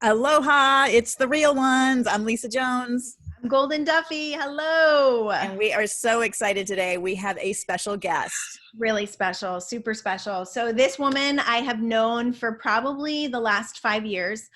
Aloha, it's the Real Ones. I'm Lisa Jones. I'm Goldyn Duffy. Hello. And we are so excited today. We have a special guest. Really special, super special. So this woman I have known for probably the last 5 years.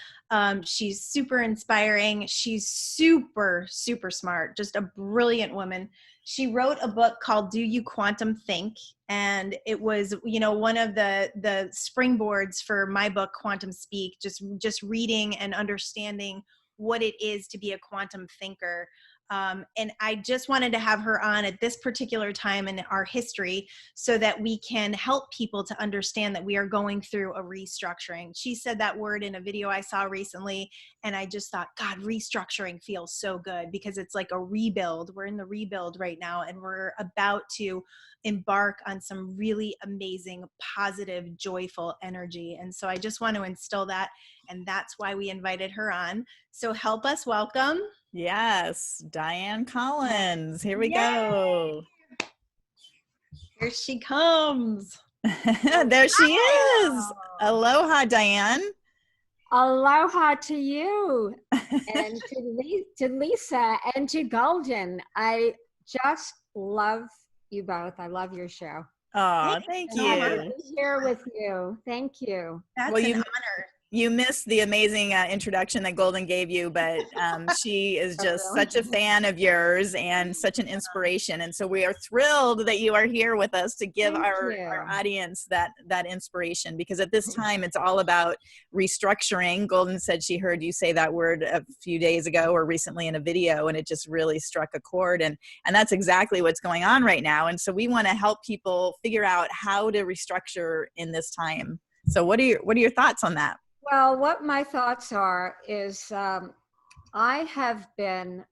She's super inspiring. She's super, super smart, just a brilliant woman. She wrote a book called Do You Quantum Think? And it was, one of the springboards for my book, Quantum Speak, just reading and understanding what it is to be a quantum thinker. And I just wanted to have her on at this particular time in our history so that we can help people to understand that we are going through a restructuring. She said that word in a video I saw recently, and I just thought, God, restructuring feels so good because it's like a rebuild. We're in the rebuild right now, and we're about to embark on some really amazing, positive, joyful energy. And so I just want to instill that, and that's why we invited her on. So help us welcome. Yes, Dianne Collins. Here we Yay! go. Here she comes. There she is. Aloha, Dianne. Aloha to you and to Lisa and to Goldyn. I just love you both. I love your show. Oh, thank you. I'm here with you. Thank you. That's an honor. You missed the amazing introduction that Goldyn gave you, but she is just such a fan of yours and such an inspiration. And so we are thrilled that you are here with us to give our audience that inspiration, because at this time it's all about restructuring. Goldyn said she heard you say that word a few days ago or recently in a video, and it just really struck a chord. And that's exactly what's going on right now. And so we want to help people figure out how to restructure in this time. So what are your thoughts on that? Well, what my thoughts are is I have been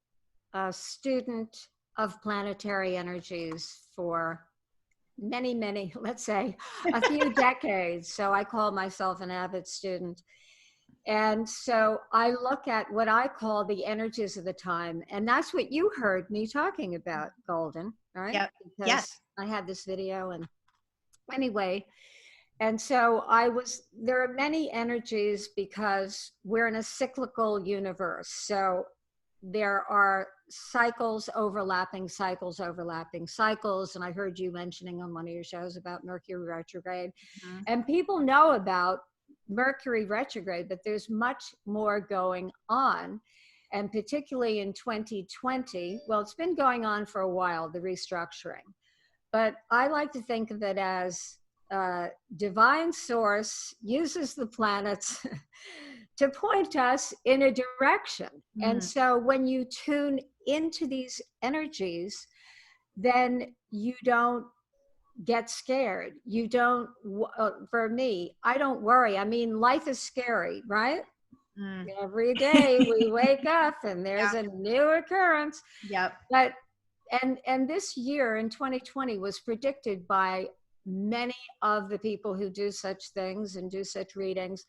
a student of planetary energies for many, let's say a few decades. So I call myself an avid student. And so I look at what I call the energies of the time. And that's what you heard me talking about, Goldyn, right? Yep. Because yes. I had this video. And anyway, and so there are many energies because we're in a cyclical universe. So there are overlapping cycles. And I heard you mentioning on one of your shows about Mercury retrograde. Mm-hmm. And people know about Mercury retrograde, but there's much more going on. And particularly in 2020, well, it's been going on for a while, the restructuring. But I like to think of it as divine source uses the planets to point us in a direction. Mm. And so when you tune into these energies, then you don't get scared. You don't, for me, I don't worry. I mean, life is scary, right? Mm. Every day we wake up and there's a new occurrence. Yep. But, and this year in 2020 was predicted by many of the people who do such things and do such readings,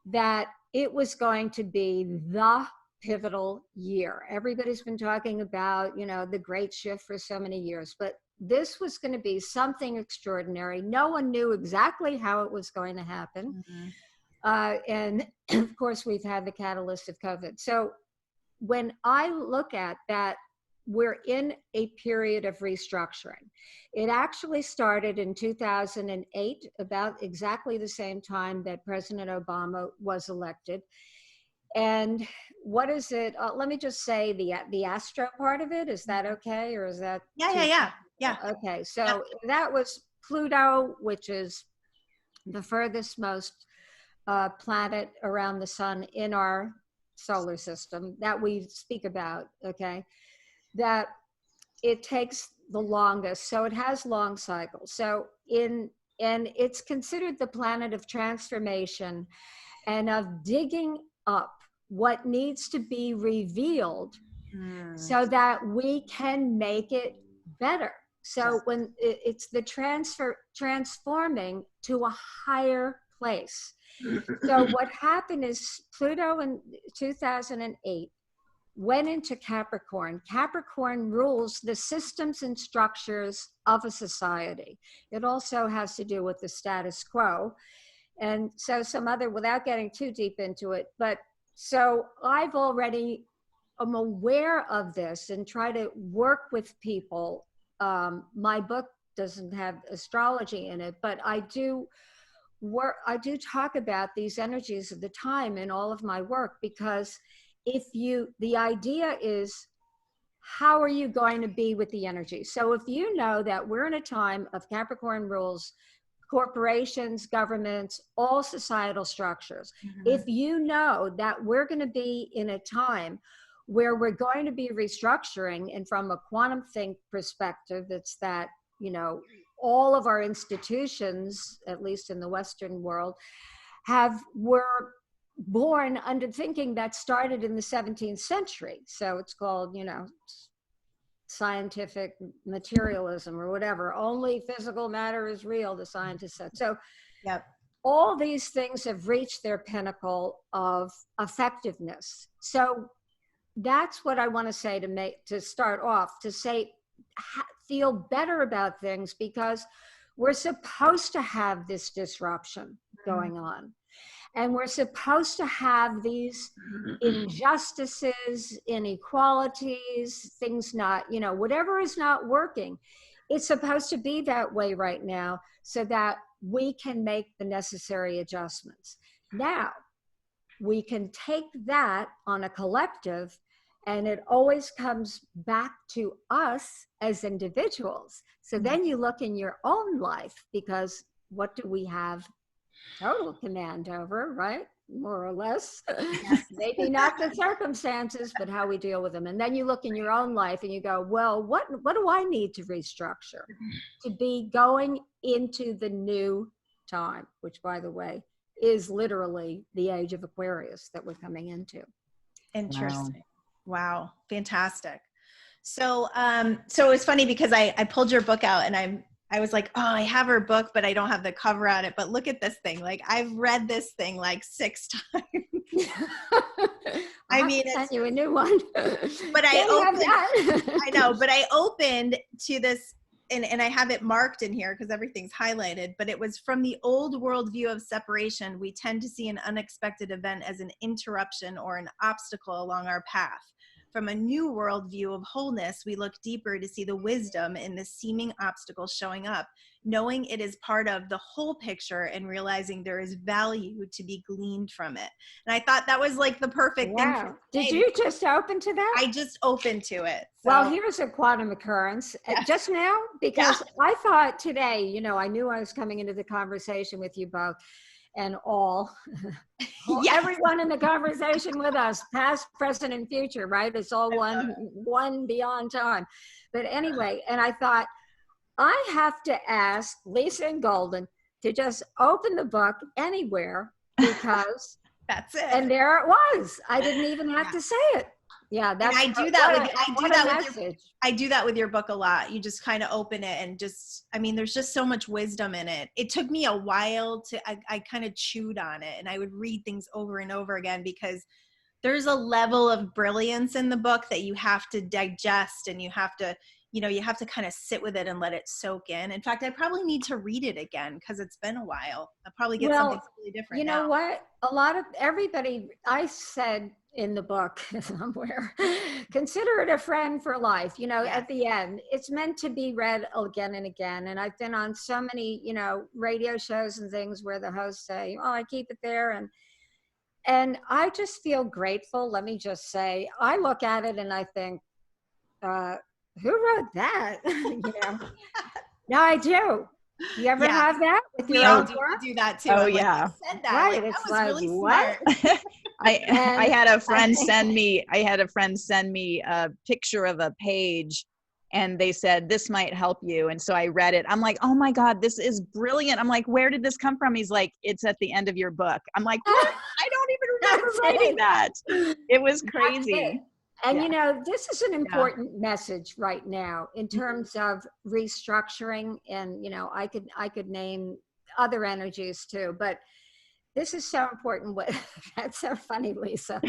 that it was going to be the pivotal year. Everybody's been talking about, the great shift for so many years, but this was going to be something extraordinary. No one knew exactly how it was going to happen. Mm-hmm. And of course, we've had the catalyst of COVID. So when I look at that, we're in a period of restructuring. It actually started in 2008, about exactly the same time that President Obama was elected. And what is it? Let me just say the astro part of it. Is that okay? Or is that? Yeah. Okay. So that was Pluto, which is the furthest most planet around the sun in our solar system that we speak about. Okay. That it takes the longest, so it has long cycles. So and it's considered the planet of transformation and of digging up what needs to be revealed so that we can make it better. So when it's the transforming to a higher place. So what happened is Pluto in 2008 went into Capricorn. Capricorn rules the systems and structures of a society. It also has to do with the status quo. And so some other, without getting too deep into it, but So I've already, I'm aware of this and try to work with people. My book doesn't have astrology in it, but I do talk about these energies of the time in all of my work, because the idea is, how are you going to be with the energy? So if you know that we're in a time of Capricorn rules, corporations, governments, all societal structures, if you know that we're going to be in a time where we're going to be restructuring, and from a quantum think perspective, it's that, all of our institutions, at least in the Western world, were born under thinking that started in the 17th century. So it's called, scientific materialism or whatever. Only physical matter is real, the scientists said. So Yep. all these things have reached their pinnacle of effectiveness. So that's what I want to say to start off, to say, feel better about things, because we're supposed to have this disruption going on. And we're supposed to have these injustices, inequalities, things not, whatever is not working. It's supposed to be that way right now so that we can make the necessary adjustments. Now, we can take that on a collective, and it always comes back to us as individuals. So then you look in your own life, because what do we have total command over, right? More or less. Maybe not the circumstances, but how we deal with them. And then you look in your own life and you go, well, what do I need to restructure to be going into the new time, which, by the way, is literally the age of Aquarius that we're coming into. Interesting. Wow. Fantastic. So, so it's funny because I pulled your book out and I was like, oh, I have her book, but I don't have the cover on it. But look at this thing. Like, I've read this thing like 6 times. I mean, send you a new one. But I know, but I opened to this, and I have it marked in here because everything's highlighted, but it was from the old worldview of separation. We tend to see an unexpected event as an interruption or an obstacle along our path. From a new worldview of wholeness, we look deeper to see the wisdom in the seeming obstacle showing up, knowing it is part of the whole picture and realizing there is value to be gleaned from it. And I thought that was like the perfect thing. Did you just open to that? I just opened to it. So. Well, here's a quantum occurrence just now, because I thought today, I knew I was coming into the conversation with you both. And everyone in the conversation with us, past, present, and future, right? It's all one beyond time. But anyway, and I thought, I have to ask Lisa and Goldyn to just open the book anywhere, because that's it. And there it was. I didn't even have to say it. Yeah, that's. And I do that with your book a lot. You just kind of open it and just, I mean, there's just so much wisdom in it. It took me a while I kind of chewed on it, and I would read things over and over again, because there's a level of brilliance in the book that you have to digest, and you have to kind of sit with it and let it soak in. In fact, I probably need to read it again because it's been a while. I'll probably get something really different. You know what? A lot of everybody, I said in the book somewhere, consider it a friend for life. At the end, it's meant to be read again and again. And I've been on so many, radio shows and things where the hosts say, oh, I keep it there. And I just feel grateful. Let me just say, I look at it and I think, who wrote that? No, I do. You ever have that with your own work? Do that too. Oh, yeah. Said that. Right. That It's was really smart. I had a friend send me a picture of a page, and they said, this might help you. And so I read it. I'm like, oh my God, this is brilliant. I'm like, where did this come from? He's like, it's at the end of your book. I'm like, what? I don't even remember writing that. It was crazy. And this is an important message right now in terms of restructuring. And I could name other energies too, but this is so important. That's so funny, Lisa,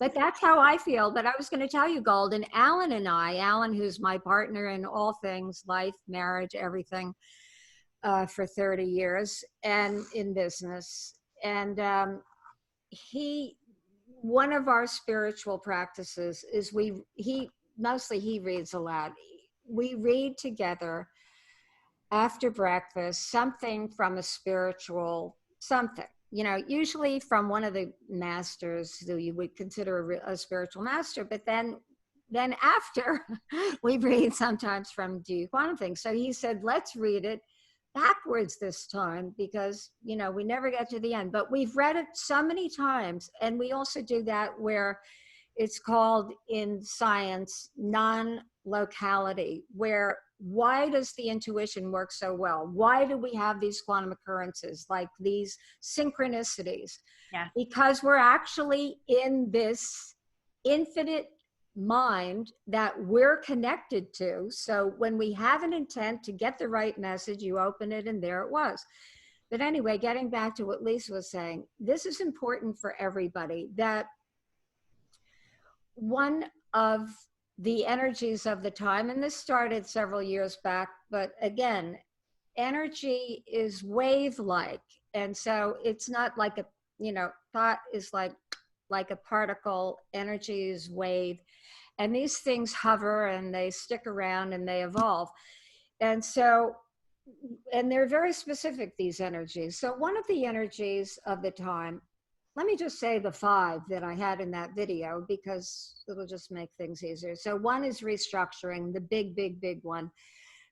but that's how I feel. But I was going to tell you, Goldyn, Alan, who's my partner in all things life, marriage, everything, for 30 years and in business, and one of our spiritual practices is he reads aloud. We read together after breakfast something from a spiritual something, usually from one of the masters who you would consider a spiritual master, but then after we read sometimes from Do Quantum Things. So he said, let's read it backwards this time because, we never get to the end, but we've read it so many times. And we also do that where it's called in science non-locality, where why does the intuition work so well? Why do we have these quantum occurrences, like these synchronicities? Yeah. Because we're actually in this infinite mind that we're connected to. So when we have an intent to get the right message, you open it and there it was. But anyway, getting back to what Lisa was saying, this is important for everybody, that one of the energies of the time, and this started several years back, but again, energy is wave-like. And so it's not like thought is like a particle, energy is wave. And these things hover and they stick around and they evolve. And so, and they're very specific, these energies. So one of the energies of the time, let me just say the 5 that I had in that video because it'll just make things easier. So one is restructuring, the big, big, big one.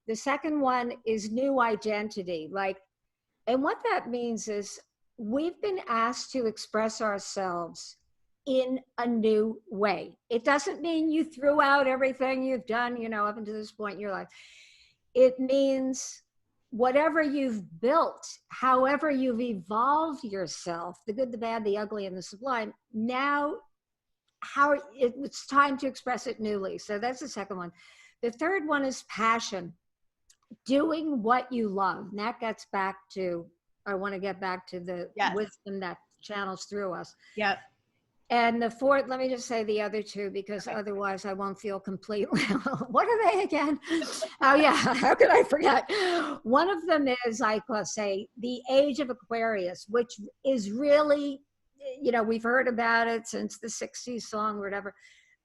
The second one is new identity. And what that means is we've been asked to express ourselves in a new way. It doesn't mean you threw out everything you've done, up until this point in your life. It means whatever you've built, however you've evolved yourself, the good, the bad, the ugly, and the sublime, now it's time to express it newly. So that's the second one. The third one is passion, doing what you love. And that gets back to, I want to get back to the wisdom that channels through us. Yep. And the fourth, let me just say the other 2, because otherwise I won't feel complete. What are they again? Oh yeah, how could I forget? One of them is, I could say, the age of Aquarius, which is really, we've heard about it since the 60s song or whatever,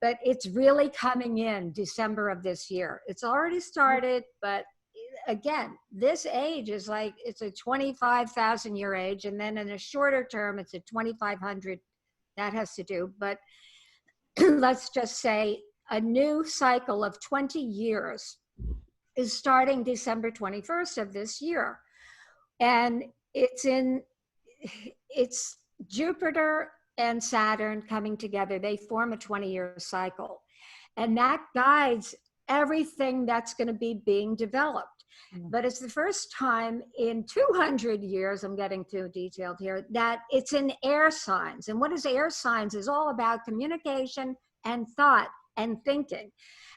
but it's really coming in December of this year. It's already started, but again, this age is like, it's a 25,000 year age. And then in a shorter term, it's a 2,500. That has to do, but let's just say a new cycle of 20 years is starting December 21st of this year. And it's Jupiter and Saturn coming together. They form a 20-year cycle. And that guides everything that's going to be being developed. But it's the first time in 200 years, I'm getting too detailed here, that it's in air signs. And what is air signs is all about communication and thought and thinking.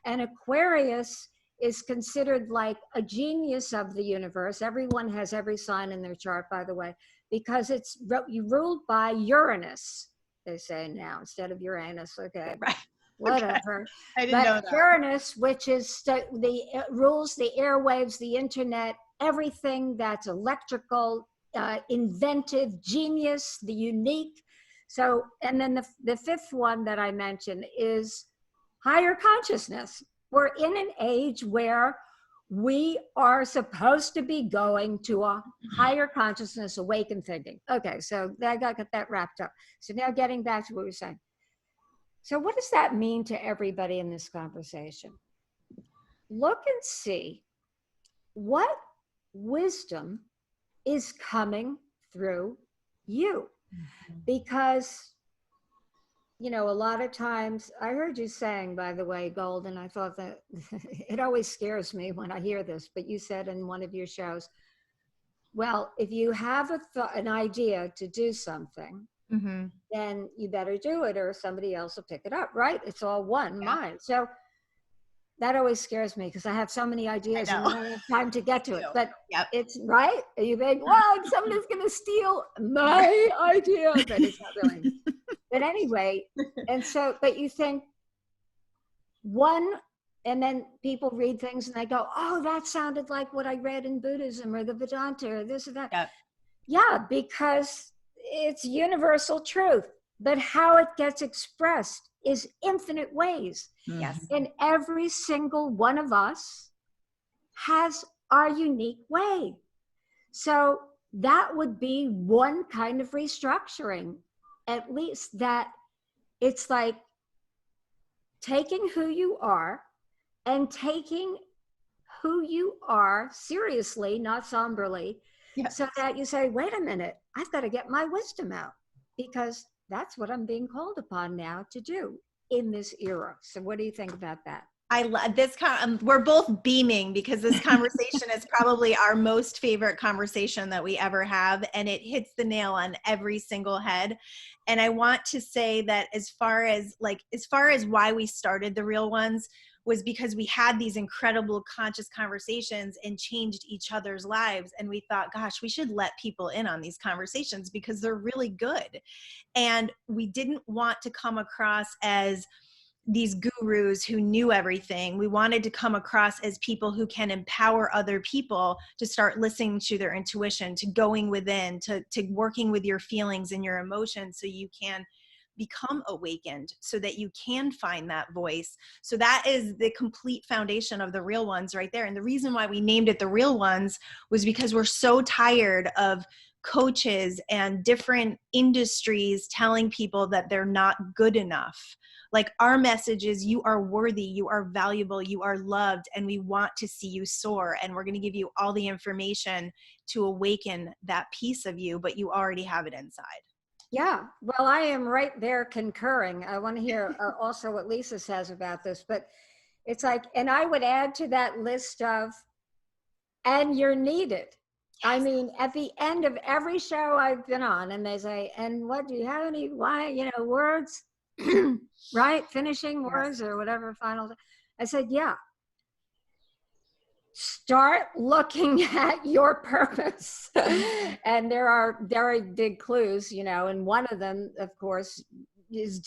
And Aquarius is considered like a genius of the universe. Everyone has every sign in their chart, by the way, because it's ruled by Uranus, they say now, instead of Uranus. Okay. Right. Whatever. Okay. I didn't know that. Uranus, which is rules the airwaves, the internet, everything that's electrical, inventive, genius, the unique. So, and then the fifth one that I mentioned is higher consciousness. We're in an age where we are supposed to be going to a higher consciousness, awakened thinking. Okay, so I got that wrapped up. So now getting back to what we were saying. So what does that mean to everybody in this conversation? Look and see what wisdom is coming through you. Because, a lot of times, I heard you saying, by the way, Goldyn, I thought that it always scares me when I hear this, but you said in one of your shows, well, if you have an idea to do something, then you better do it or somebody else will pick it up, right? It's all one mind. So that always scares me because I have so many ideas and I don't have time to get to it. But it's right. You think, well, somebody's going to steal my idea, but it's not really. But anyway, and so, but you think and then people read things and they go, oh, that sounded like what I read in Buddhism or the Vedanta or this or that. Yeah, because it's universal truth. but how it gets expressed is infinite ways. Yes. And every single one of us has our unique way. So that would be one kind of restructuring, at least, that it's like taking who you are and taking who you are seriously, not somberly, so that you say, wait a minute, I've got to get my wisdom out, because that's what I'm being called upon now to do in this era. So what do you think about that? I love this. We're both beaming because this conversation is probably our most favorite conversation that we ever have. And it hits the nail on every single head. And I want to say that as far as why we started the Real Ones was because we had these incredible conscious conversations and changed each other's lives. And we thought, gosh, we should let people in on these conversations because they're really good. And we didn't want to come across as these gurus who knew everything. We wanted to come across as people who can empower other people to start listening to their intuition, to going within, to working with your feelings and your emotions so you can become awakened, so that you can find that voice. So that is the complete foundation of the Real Ones right there. And the reason why we named it the Real Ones was because we're so tired of coaches and different industries telling people that they're not good enough. Like, our message is, you are worthy, you are valuable, you are loved, and we want to see you soar. And we're going to give you all the information to awaken that piece of you, but you already have it inside. Yeah, well, I am right there concurring. I want to hear also what Lisa says about this, but it's like, and I would add to that list of, and you're needed. Yes. I mean, at the end of every show I've been on, and they say, and what, do you have any, words, right? Finishing words or whatever, final. I said, yeah. Start looking at your purpose. And there are very big clues, and one of them, of course, is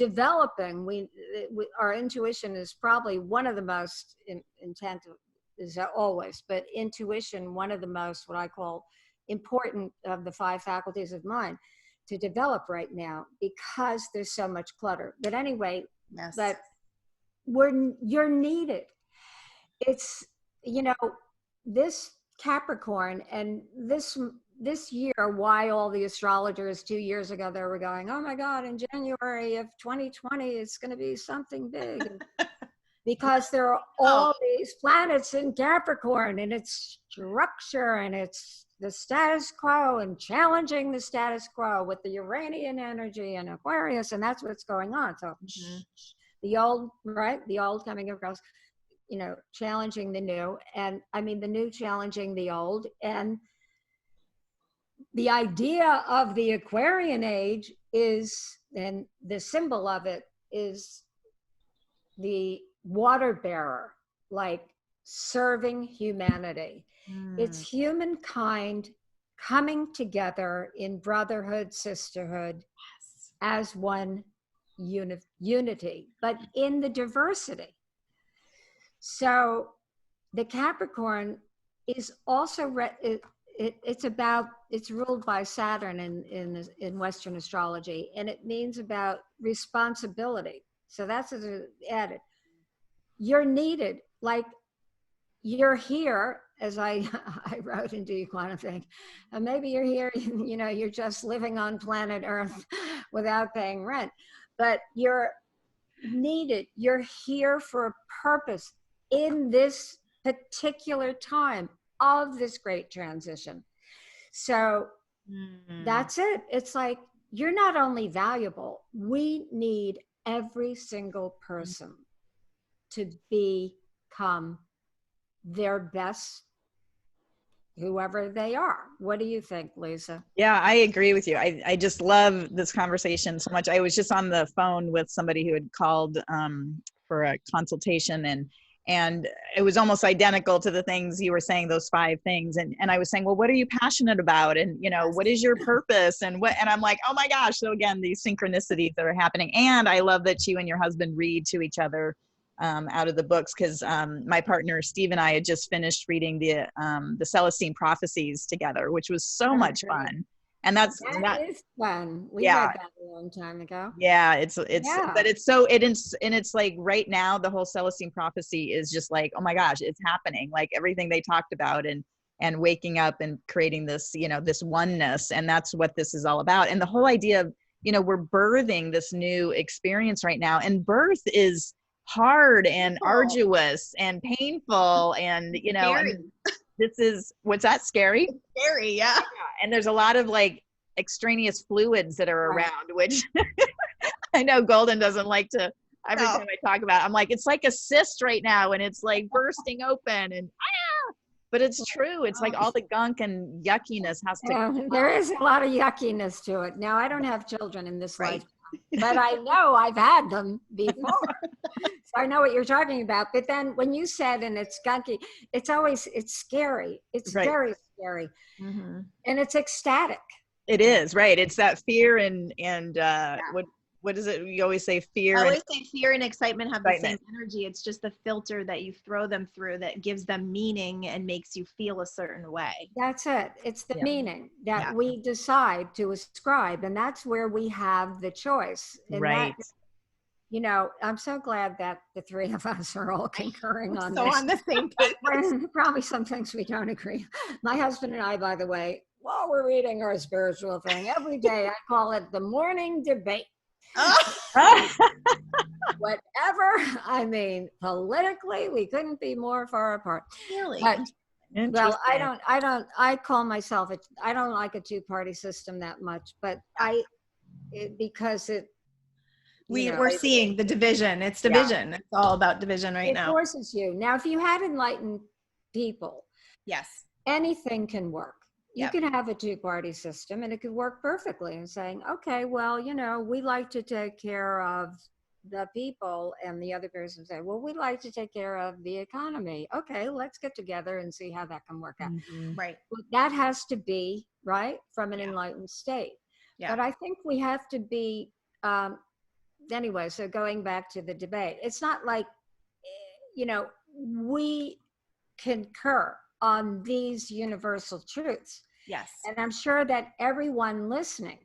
our intuition is probably one of the most intent, is always, but intuition, one of the most, what I call, important of the 5 faculties of mind to develop right now, because there's so much clutter. But anyway, but you're needed. It's, this Capricorn, and this year, why all the astrologers 2 years ago, they were going, oh my God, in January of 2020, it's going to be something big. Because there are all these planets in Capricorn, and it's structure, and it's the status quo, and challenging the status quo with the Uranian energy and Aquarius, and that's what's going on. So the old coming across, challenging the new, and I mean the new challenging the old. And the idea of the Aquarian age is, and the symbol of it is the water bearer, like serving humanity. It's humankind coming together in brotherhood, sisterhood, as one unity, but in the diversity. So the Capricorn is also it's ruled by Saturn in Western astrology, and it means about responsibility. So that's added. You're needed, like you're here, as I wrote in Do You Quantum Think, and maybe you're here, you're just living on planet Earth without paying rent, but you're needed. You're here for a purpose in this particular time of this great transition. So that's it. It's like, you're not only valuable, we need every single person to become their best, whoever they are. What do you think, Lisa? Yeah, I agree with you. I just love this conversation so much. I was just on the phone with somebody who had called for a consultation, and it was almost identical to the things you were saying, those 5 things. And I was saying, well, what are you passionate about? And, what is your purpose? And I'm like, oh my gosh. So again, these synchronicities that are happening. And I love that you and your husband read to each other out of the books, because my partner Steve and I had just finished reading the Celestine Prophecies together, which was so much fun. And that's That is fun. We yeah. read that a long time ago. Yeah, it's Yeah. but it's so it is, and it's like right now the whole Celestine prophecy is just like, oh my gosh, it's happening. Like everything they talked about, and waking up and creating this, this oneness, and that's what this is all about. And the whole idea of, we're birthing this new experience right now, and birth is hard and arduous and painful, and this is, what's that, scary? It's scary, yeah. And there's a lot of like extraneous fluids that are around, which I know Goldyn doesn't like to, every time I talk about it, I'm like, it's like a cyst right now and it's like bursting open, and but it's true. It's like all the gunk and yuckiness has to there is a lot of yuckiness to it. Now, I don't have children in this life, but I know I've had them before. So I know what you're talking about. But then when you said, and it's gunky, it's scary. It's very scary. Mm-hmm. And it's ecstatic. It is, right. It's that fear and what is it? You always say fear. I always say fear and excitement have the same energy. It's just the filter that you throw them through that gives them meaning and makes you feel a certain way. That's it. It's the meaning that we decide to ascribe, and that's where we have the choice. And right. That, I'm so glad that the three of us are all concurring on this. So on the same page. Probably some things we don't agree. My husband and I, by the way, while we're reading our spiritual thing, every day I call it the morning debate. Whatever. I mean, politically, we couldn't be more far apart. Really? But, well, I call myself, I don't like a two-party system that much, but because we're seeing the division. It's division. It's all about division right now. It forces you. Now, if you had enlightened people, yes, anything can work. You can have a two-party system and it could work perfectly, and saying, okay, well, we like to take care of the people, and the other person say, well, we like to take care of the economy. Okay, let's get together and see how that can work out. Mm-hmm. Right. But that has to be from an enlightened state. Yeah. But I think we have to be, anyway, so going back to the debate, it's not like, we concur on these universal truths. Yes. And I'm sure that everyone listening,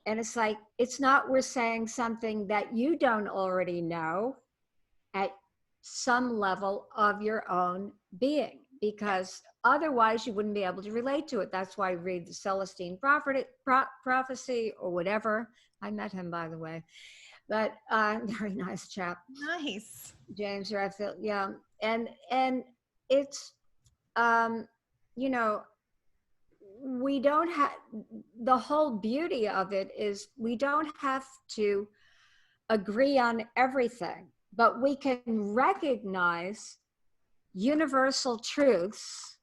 and it's like, it's not we're saying something that you don't already know at some level of your own being, because otherwise you wouldn't be able to relate to it. That's why I read the Celestine prophecy or whatever. I met him, by the way, but very nice chap. Nice. James Redfield. Yeah. And it's, we don't have, the whole beauty of it is we don't have to agree on everything, but we can recognize universal truths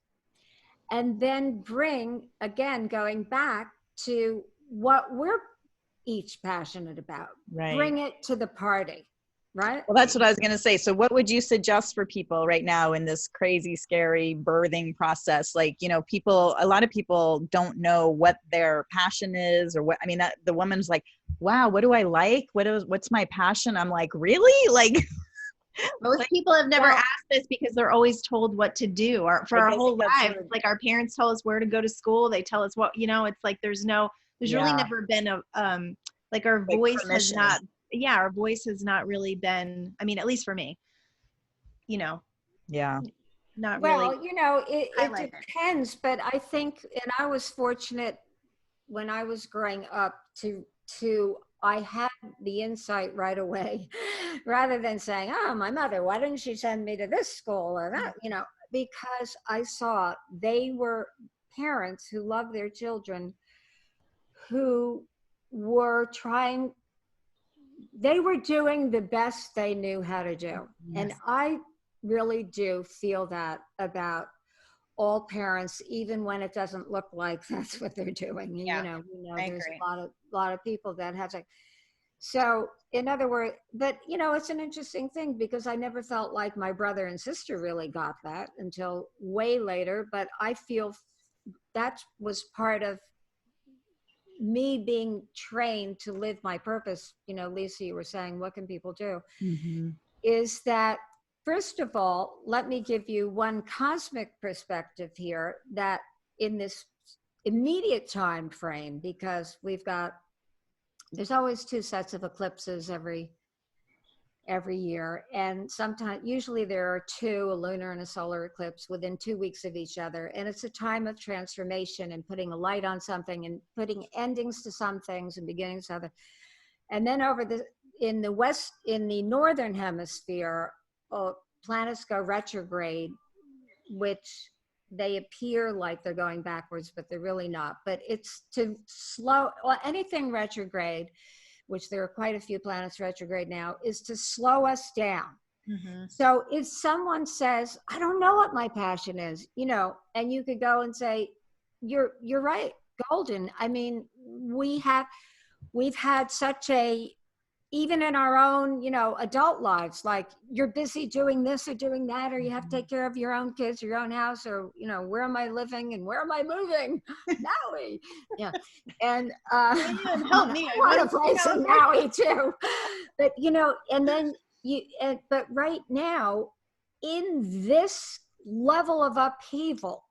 and then bring, again, going back to what we're each passionate about, bring it to the party. Right. Well, that's what I was going to say. So what would you suggest for people right now in this crazy, scary birthing process? Like, a lot of people don't know what their passion is, or what, I mean, that the woman's like, wow, what do I like? What's my passion? I'm like, really? Like, most people have never asked this because they're always told what to do, or for our whole lives. Like our parents tell us where to go to school. They tell us what, it's like, there's really never been a, like our voice has not, our voice has not really been, I mean, at least for me, not well, really. It depends, but I think, and I was fortunate when I was growing up I had the insight right away, rather than saying, oh, my mother, why didn't she send me to this school or that, because I saw they were parents who loved their children, who were they were doing the best they knew how to do. Yes. And I really do feel that about all parents, even when it doesn't look like that's what they're doing. Yeah. We know there's a lot of people that have like, so in other words, but it's an interesting thing because I never felt like my brother and sister really got that until way later, but I feel that was part of me being trained to live my purpose. Lisa, you were saying, what can people do? Mm-hmm. Is that, first of all, let me give you one cosmic perspective here, that in this immediate time frame, because there's always 2 sets of eclipses every year, and sometimes, usually there are 2, a lunar and a solar eclipse, within 2 weeks of each other, and it's a time of transformation and putting a light on something and putting endings to some things and beginnings to other. And then in the northern hemisphere, planets go retrograde, which they appear like they're going backwards, but they're really not. But it's to slow, well, anything retrograde, which there are quite a few planets retrograde now, is to slow us down. Mm-hmm. So if someone says, I don't know what my passion is, and you could go and say, you're right, Goldyn. I mean, we've had such even in our own, adult lives, like you're busy doing this or doing that, or you have to take care of your own kids, your own house, or, where am I living and where am I moving? Maui. Yeah. And help me. I want a place in Maui too. But, and then but right now, in this level of upheaval,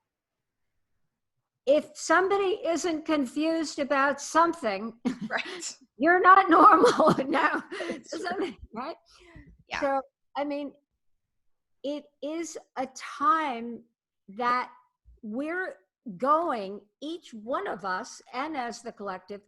if somebody isn't confused about something, right, you're not normal now, right? Yeah. So, I mean, it is a time that we're going, each one of us, and as the collective,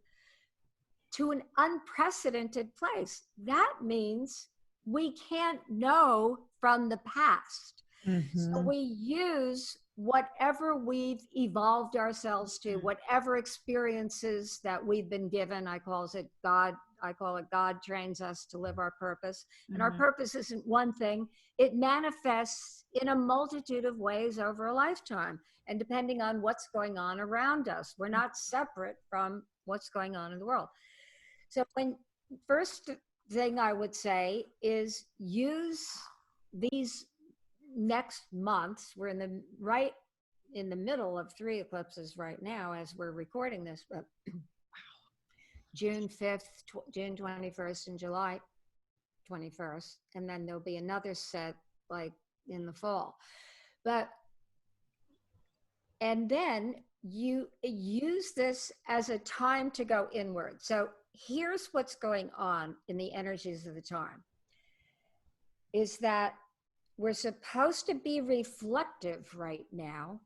to an unprecedented place. That means we can't know from the past. Mm-hmm. So we use whatever we've evolved ourselves to, whatever experiences that we've been given. I call it God trains us to live our purpose. And our purpose isn't one thing. It manifests in a multitude of ways over a lifetime. And depending on what's going on around us, we're not separate from what's going on in the world. So first thing I would say is use these next months. We're right in the middle of 3 eclipses right now as we're recording this, but June 5th, June 21st, and July 21st. And then there'll be another set like in the fall. And then you use this as a time to go inward. So here's what's going on in the energies of the time, is that we're supposed to be reflective right now,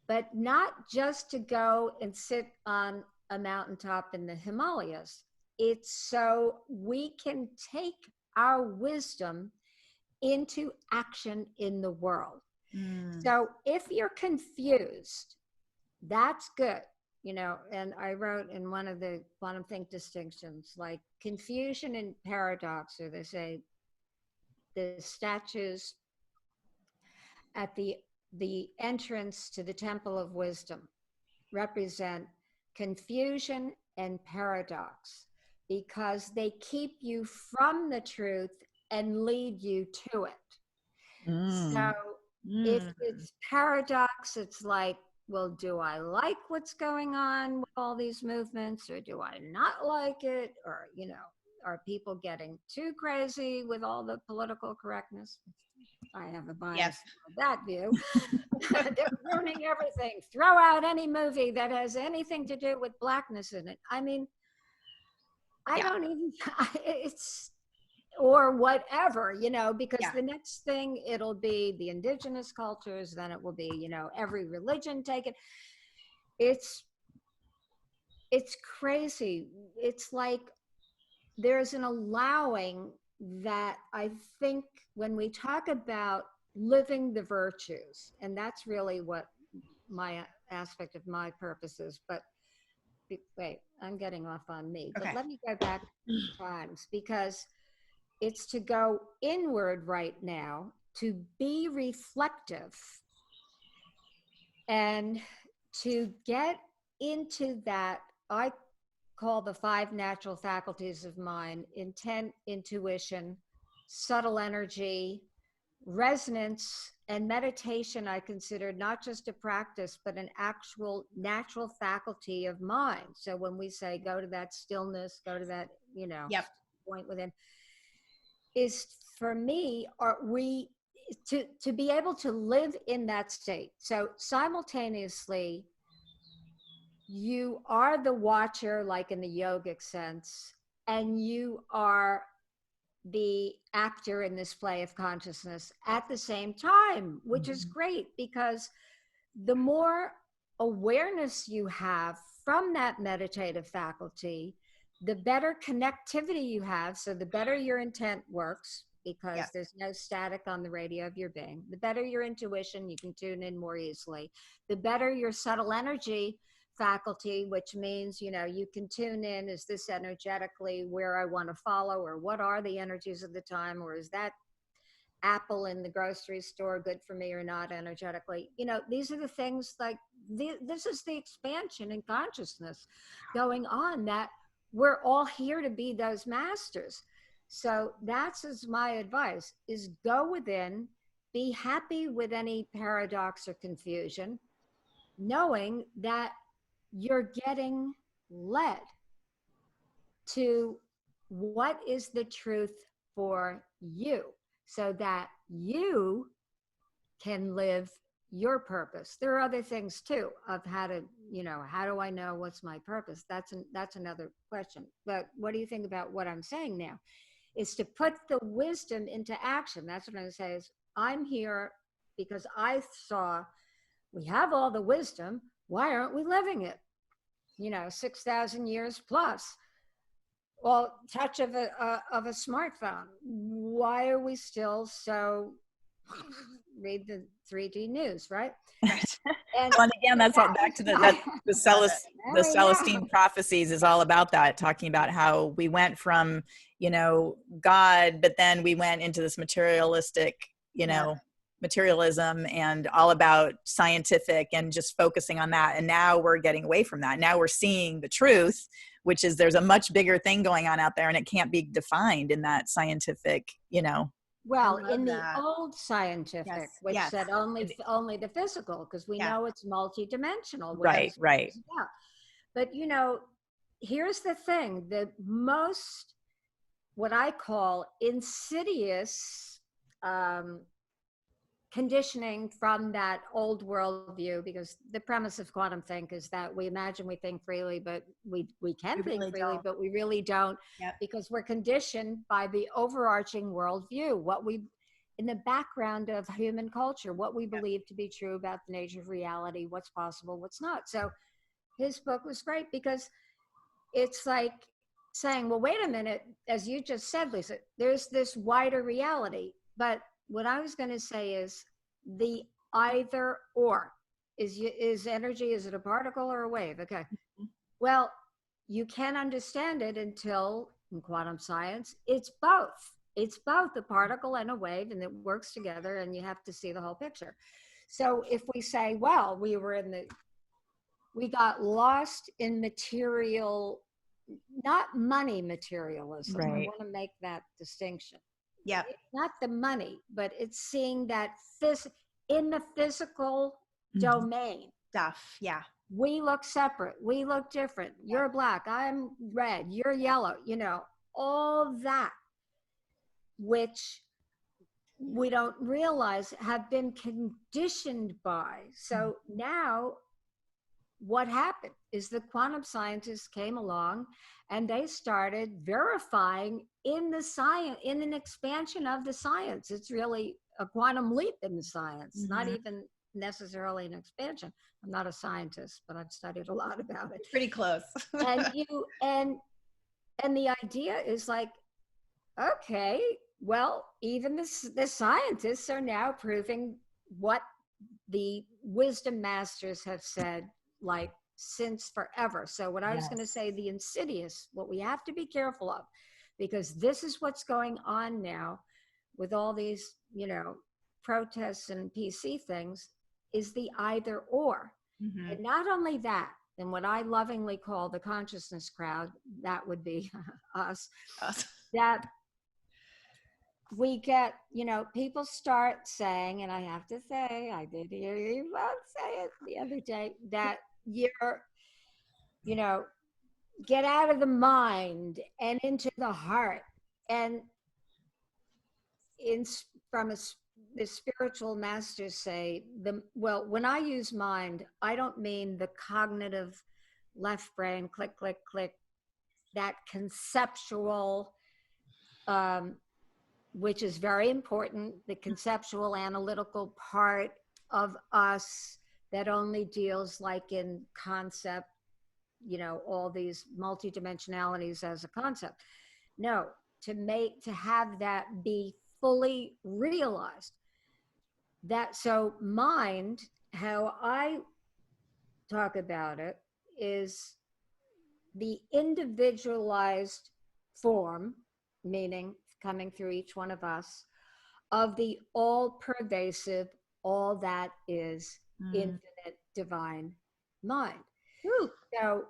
but not just to go and sit on a mountaintop in the Himalayas. It's so we can take our wisdom into action in the world. So if you're confused, that's good. And I wrote in one of the quantum think distinctions, like confusion and paradox, or they say the statues at the entrance to the Temple of Wisdom represent confusion and paradox, because they keep you from the truth and lead you to it. So if it's paradox, it's like, well, do I like what's going on with all these movements, or do I not like it? Or, are people getting too crazy with all the political correctness? I have a bias of that view. They're ruining everything. Throw out any movie that has anything to do with blackness in it. I mean, or whatever, because the next thing, it'll be the indigenous cultures, then it will be, every religion taken. It's crazy. It's like there's an allowing that I think when we talk about living the virtues, and that's really what my aspect of my purpose is, but wait, I'm getting off on me, but let me go back times, because it's to go inward right now, to be reflective, and to get into that, I call the 5 natural faculties of mind: intent, intuition, subtle energy, resonance, and meditation. I consider not just a practice, but an actual natural faculty of mind. So when we say go to that stillness, go to that, point within, is for me, are we to be able to live in that state. So simultaneously, you are the watcher, like in the yogic sense, and you are the actor in this play of consciousness at the same time, which is great, because the more awareness you have from that meditative faculty, the better connectivity you have. So the better your intent works, because there's no static on the radio of your being. The better your intuition, you can tune in more easily. The better your subtle energy faculty, which means, you know, you can tune in, is this energetically where I want to follow, or what are the energies of the time, or is that apple in the grocery store good for me or not energetically? You know, these are the things, like this is the expansion in consciousness going on, that we're all here to be those masters. So that's my advice, is go within, be happy with any paradox or confusion, knowing that you're getting led to what is the truth for you, so that you can live your purpose. There are other things too, of how to, you know, how do I know what's my purpose? That's another question. But what do you think about what I'm saying now? Is to put the wisdom into action. That's what I'm going to say, is I'm here because I saw we have all the wisdom. Why aren't we living it? You know, 6,000 years plus. Well, touch of a smartphone. Why are we still so read the 3D news, right? And again, that's all back to the Celestine prophecies is all about that, talking about how we went from, you know, God, but then we went into this materialistic, you know, materialism, and all about scientific and just focusing on that. And now we're getting away from that. Now we're seeing the truth, which is there's a much bigger thing going on out there, and it can't be defined in that scientific, you know. Well, in the old scientific, which said only the physical, because we know it's multidimensional. Right. But, you know, here's the thing, the most, what I call insidious conditioning from that old world view, because the premise of quantum think is that we imagine we think freely, but we can think freely, but we really don't, because we're conditioned by the overarching world view, what we, in the background of human culture, what we believe to be true about the nature of reality, what's possible, what's not. So his book was great, because it's like saying, well, wait a minute, as you just said, Lisa, there's this wider reality. But what I was going to say is the either or is energy. Is it a particle or a wave? Okay. Well, you can't understand it until, in quantum science, it's both. It's both a particle and a wave, and it works together, and you have to see the whole picture. So if we say, well, we got lost in material, not money materialism. Right. I want to make that distinction. Yeah. It's not the money, but it's seeing that in the physical domain. Stuff. Yeah. We look separate. We look different. You're black. I'm red. You're yellow. You know, all that, which we don't realize have been conditioned by. So now what happened is the quantum scientists came along and they started verifying in the science, in an expansion of the science. It's really a quantum leap in the science, not even necessarily an expansion. I'm not a scientist, but I've studied a lot about it. Pretty close. and the idea is like, okay, well, even the scientists are now proving what the wisdom masters have said, like, since forever. So what I was going to say, the insidious, what we have to be careful of, because this is what's going on now with all these, you know, protests and PC things, is the either or. And not only that, and what I lovingly call the consciousness crowd, that would be us, that we get, you know, people start saying, and I have to say, I did hear you both say it the other day, that you're, you know, get out of the mind and into the heart. And the spiritual masters say, well, when I use mind, I don't mean the cognitive left brain, click, click, click, that conceptual, which is very important, the conceptual analytical part of us that only deals like in concept, you know, all these multidimensionalities as a concept. No, to have that be fully realized. That, so mind, how I talk about it, is the individualized form, meaning coming through each one of us, of the all pervasive, all that is infinite divine mind. Ooh. So,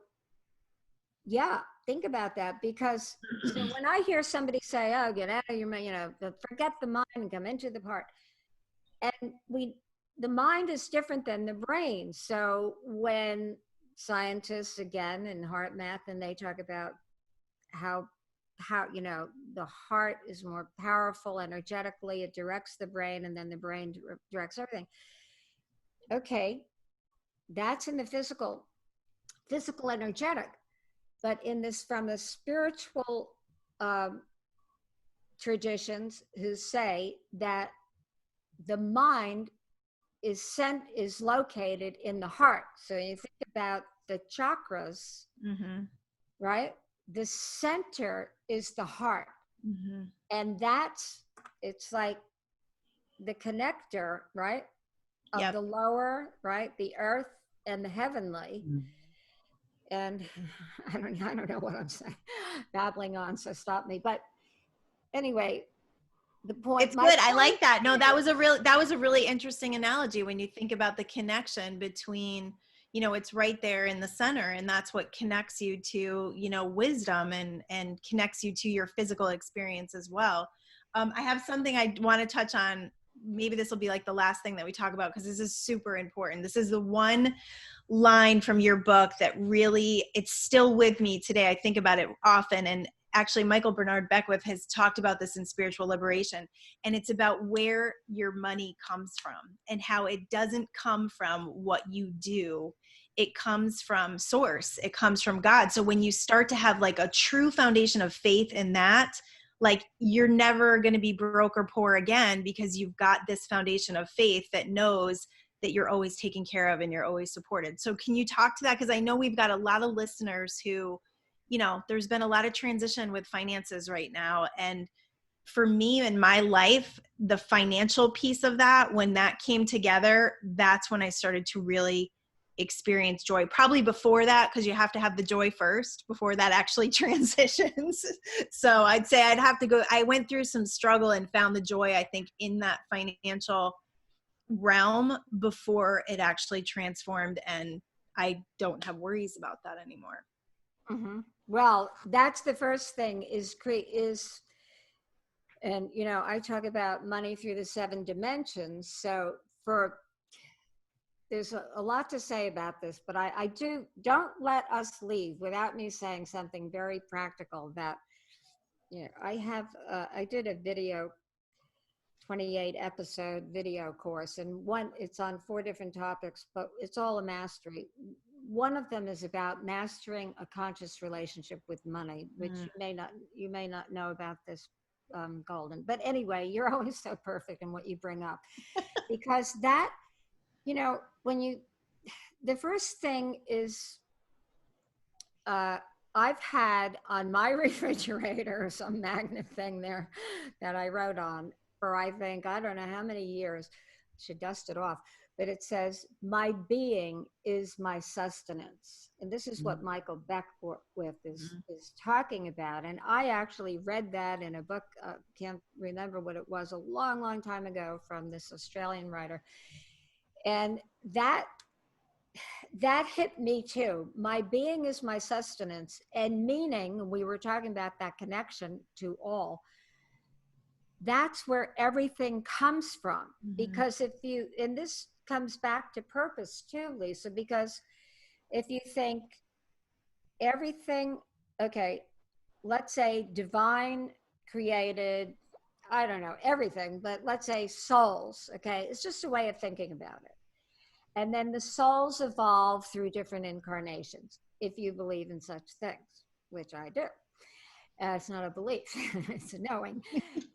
yeah, think about that, because so when I hear somebody say, "Oh, get out of your mind," you know, forget the mind and come into the heart, and the mind is different than the brain. So when scientists, again, in heart math, and they talk about how you know, the heart is more powerful energetically, it directs the brain, and then the brain directs everything. Okay, that's in the physical energetic. But in this, from the spiritual traditions, who say that the mind is located in the heart. So you think about the chakras, right? The center is the heart, and it's like the connector, right, of the lower, right, the earth and the heavenly. And I don't know what I'm saying, babbling on, so stop me. But anyway, the point. It's good. I like that. No, that was a really interesting analogy when you think about the connection between, you know, it's right there in the center, and that's what connects you to, you know, wisdom and connects you to your physical experience as well. I have something I want to touch on. Maybe this will be like the last thing that we talk about, because this is super important. This is the one line from your book that really, it's still with me today. I think about it often. And actually, Michael Bernard Beckwith has talked about this in Spiritual Liberation. And it's about where your money comes from and how it doesn't come from what you do. It comes from source. It comes from God. So when you start to have like a true foundation of faith in that, like, you're never going to be broke or poor again, because you've got this foundation of faith that knows that you're always taken care of and you're always supported. So can you talk to that? Because I know we've got a lot of listeners who, you know, there's been a lot of transition with finances right now. And for me in my life, the financial piece of that, when that came together, that's when I started to really experience joy. Probably before that, because you have to have the joy first before that actually transitions. So I'd say I went through some struggle and found the joy, I think, in that financial realm before it actually transformed, and I don't have worries about that anymore. Well, that's the first thing and you know, I talk about money through the 7 dimensions. So there's a lot to say about this, but don't let us leave without me saying something very practical that, you know, I did a video 28 episode video course, and it's on 4 different topics, but it's all a mastery. One of them is about mastering a conscious relationship with money, which you may not know about this, Goldyn. But anyway, you're always so perfect in what you bring up, because that, you know, the first thing is, I've had on my refrigerator some magnet thing there that I wrote on for, I think, I don't know how many years. I should dust it off. But it says, "My being is my sustenance." And this is what Michael Beckwith is talking about. And I actually read that in a book, can't remember what it was, a long, long time ago, from this Australian writer. And that hit me too. My being is my sustenance, and meaning, we were talking about that connection to all. That's where everything comes from. Because and this comes back to purpose too, Lisa, because if you think everything, okay, let's say divine created, I don't know, everything, but let's say souls, okay? It's just a way of thinking about it. And then the souls evolve through different incarnations. if you believe in such things, which I do. It's not a belief, it's a knowing.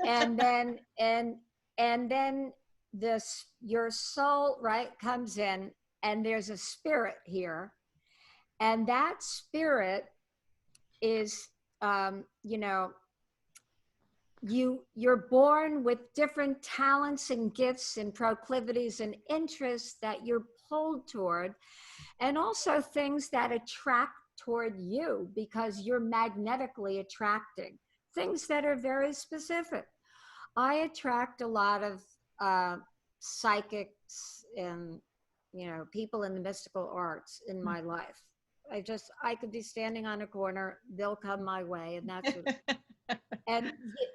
And then, and then this, your soul, right, comes in, and there's a spirit here. And that spirit is, you know, you're born with different talents and gifts and proclivities and interests that you're pulled toward, and also things that attract toward you because you're magnetically attracting things that are very specific. I attract a lot of psychics and, you know, people in the mystical arts in my life. I could be standing on a corner, they'll come my way, and that's what. And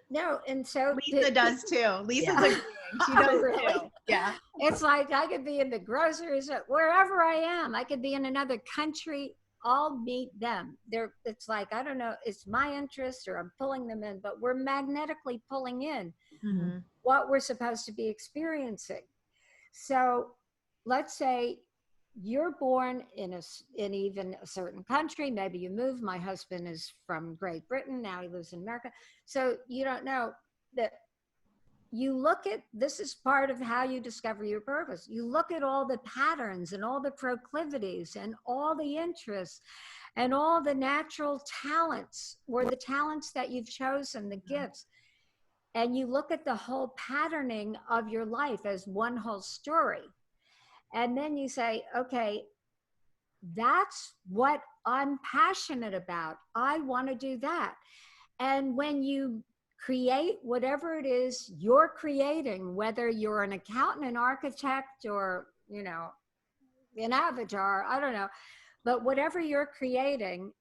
no, and so Lisa does too. Lisa's agreeing. She does really? too. Yeah. It's like I could be in the groceries, wherever I am. I could be in another country. I'll meet them. It's like, I don't know, it's my interest or I'm pulling them in, but we're magnetically pulling in what we're supposed to be experiencing. So let's say you're born in even a certain country. Maybe you move. My husband is from Great Britain. Now he lives in America. So you don't know that. You look at, this is part of how you discover your purpose. You look at all the patterns and all the proclivities and all the interests and all the natural talents, or the talents that you've chosen, the gifts. And you look at the whole patterning of your life as one whole story. And then you say, okay, that's what I'm passionate about. I want to do that. And when you create whatever it is you're creating, whether you're an accountant, an architect, or, you know, an avatar, I don't know, but whatever you're creating,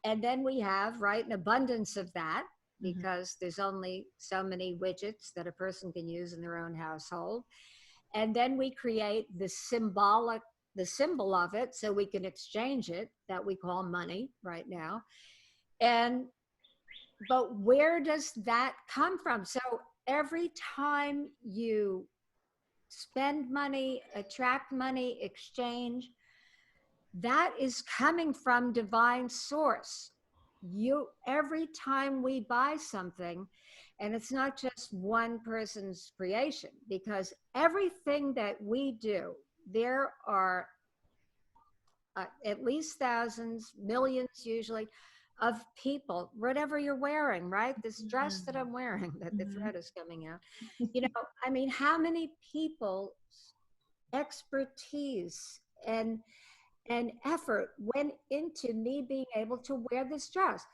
and then we have, right, an abundance of that, because there's only so many widgets that a person can use in their own household. And then we create the symbol of it, so we can exchange it, that we call money right now. But where does that come from? So every time you spend money, attract money, exchange, that is coming from divine source. Every time we buy something, and it's not just one person's creation, because everything that we do, there are at least thousands, millions usually, of people, whatever you're wearing, right? This dress that I'm wearing, that the thread is coming out. You know, I mean, how many people's expertise and effort went into me being able to wear this dress?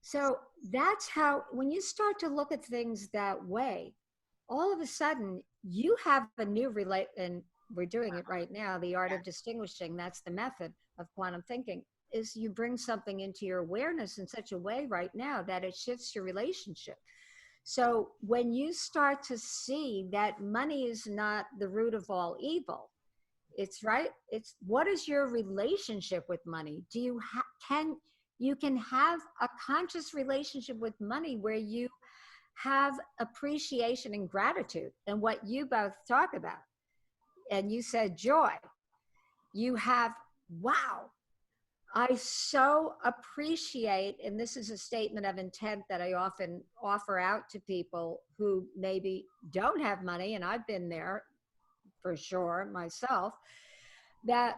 So that's how, when you start to look at things that way, all of a sudden you have a new and we're doing it right now, the art of distinguishing. That's the method of quantum thinking, is you bring something into your awareness in such a way right now that it shifts your relationship. So when you start to see that money is not the root of all evil, it's right. It's, what is your relationship with money? Do you you can have a conscious relationship with money where you have appreciation and gratitude, and what you both talk about. And you said joy. You have, wow, I so appreciate, and this is a statement of intent that I often offer out to people who maybe don't have money, and I've been there for sure myself, that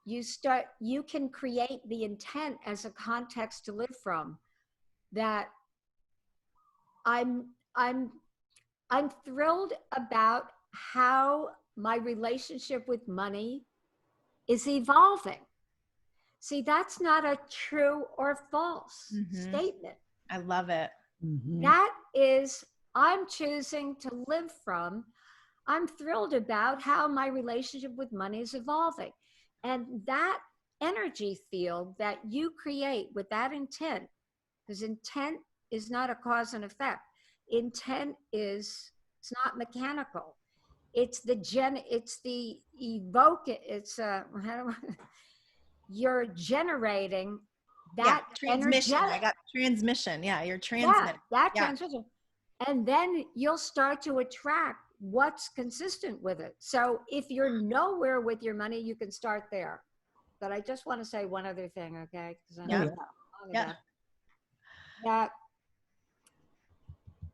you can create the intent as a context to live from, that I'm thrilled about how my relationship with money is evolving. See, that's not a true or false statement. I love it. That is, I'm choosing to live from, I'm thrilled about how my relationship with money is evolving. And that energy field that you create with that intent, because intent is not a cause and effect. Intent is, it's not mechanical. It's the you're generating that transmission. energetic. I got transmission. Yeah, you're transmitting. That transmission. And then you'll start to attract what's consistent with it. So if you're nowhere with your money, you can start there. but I just want to say one other thing, okay? Because Yeah. yeah. That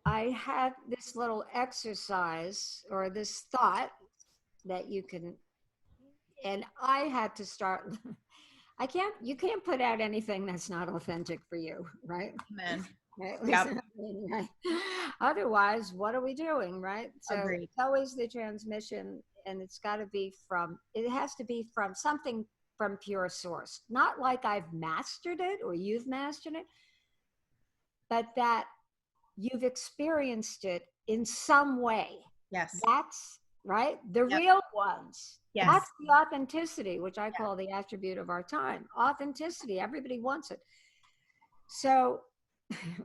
I had this little exercise or this thought that you can, and I had to start. You can't put out anything that's not authentic for you, right? Man. Right? Yep. Right? Otherwise, what are we doing, right? So Agreed. it's always the transmission, and it has to be from something from pure source. Not like I've mastered it or you've mastered it, but that you've experienced it in some way. Yes. That's right. The Yep. real ones. Yes. That's the authenticity, which I call the attribute of our time. Authenticity. Everybody wants it. So,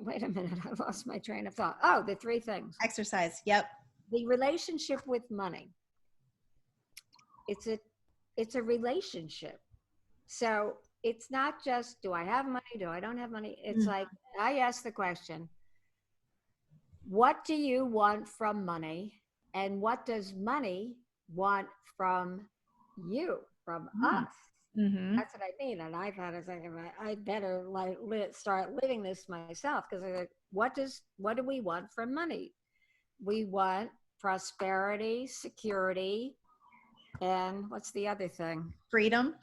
wait a minute. I lost my train of thought. Oh, the three things. Exercise. Yep. The relationship with money. It's a relationship. So it's not just, do I have money? Do I don't have money? It's like, I ask the question, what do you want from money? And what does money want from you, from us? Mm-hmm. That's what I mean. And I've had to think about, I better start living this myself, because what do we want from money? We want prosperity, security, and what's the other thing? Freedom.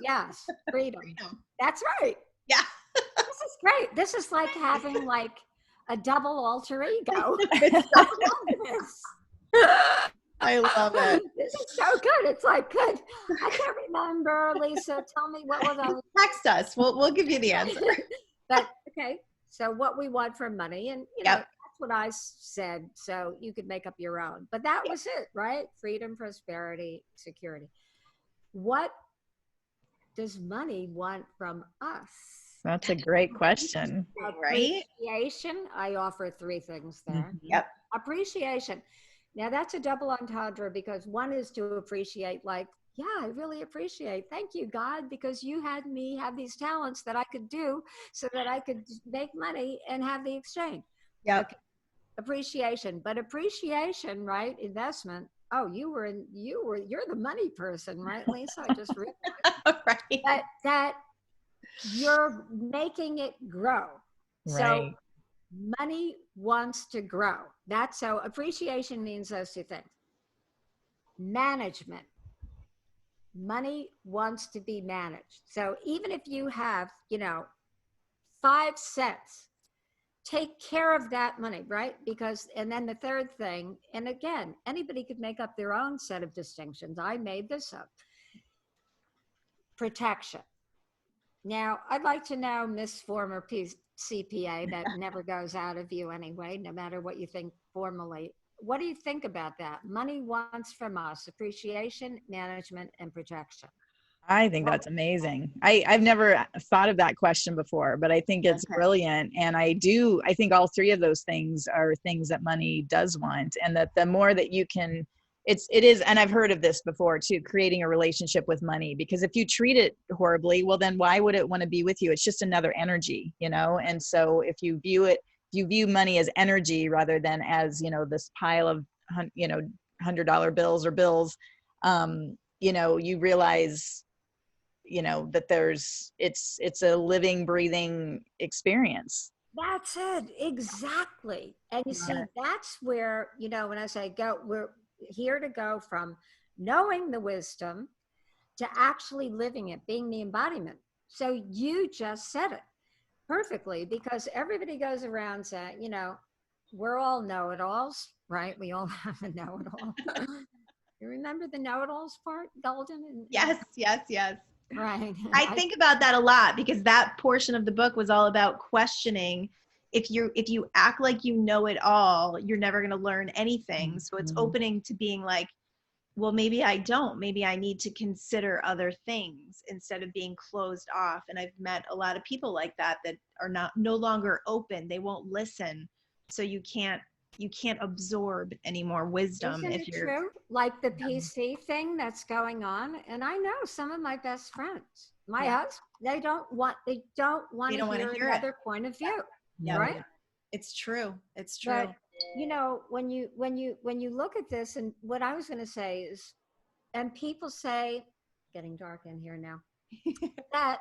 Yes, freedom. Freedom. That's right. Yeah. This is great. This is like having like a double alter ego. I love it. This is so good. It's like, good. I can't remember, Lisa. Tell me, what was I? Text us. We'll give you the answer. But okay. So what we want from money, and you know, that's what I said. So you could make up your own. But that was it, right? Freedom, prosperity, security. What does money want from us? That's a great question. Right? Appreciation. I offer three things there. Yep. Appreciation. Now that's a double entendre, because one is to appreciate, like, yeah, I really appreciate. Thank you, God, because you had me have these talents that I could do so that I could make money and have the exchange. Yep. Okay. Appreciation. But appreciation, right? Investment. Oh, you're the money person, right, Lisa? I just realized. Right. That you're making it grow. So Right. money wants to grow. That's so appreciation means those two things. Management. Money wants to be managed. So even if you have, 5 cents, take care of that money, right? Because, and then the third thing, and again, anybody could make up their own set of distinctions. I made this up. Protection. Now, I'd like to know, Miss former CPA that never goes out of you anyway, no matter what you think formally. What do you think about that? Money wants from us appreciation, management, and protection. I think that's amazing. I've never thought of that question before, but I think it's brilliant. And I think all three of those things are things that money does want. And that the more that you can, it is, and I've heard of this before too, creating a relationship with money, because if you treat it horribly, well, then why would it want to be with you? It's just another energy, And so if you view money as energy rather than as, this pile of, $100 bills or bills, you realize, that it's a living, breathing experience. That's it. Exactly. And you see, that's where, when I say we're here to go from knowing the wisdom to actually living it, being the embodiment. So you just said it perfectly, because everybody goes around saying, we're all know-it-alls, right? We all have a know-it-all. You remember the know-it-alls part, Goldyn? Yes. Right. I think about that a lot, because that portion of the book was all about questioning. If you act like you know it all, you're never going to learn anything. So it's opening to being like, well, maybe I don't. Maybe I need to consider other things instead of being closed off. And I've met a lot of people like that are no longer open. They won't listen. So you can't absorb any more wisdom. Isn't it true? Like the PC thing that's going on. And I know some of my best friends, my husband, they don't want to hear another point of view. Yeah. Right? It's true. It's true. But when you look at this, and what I was going to say is, and people say, getting dark in here now. that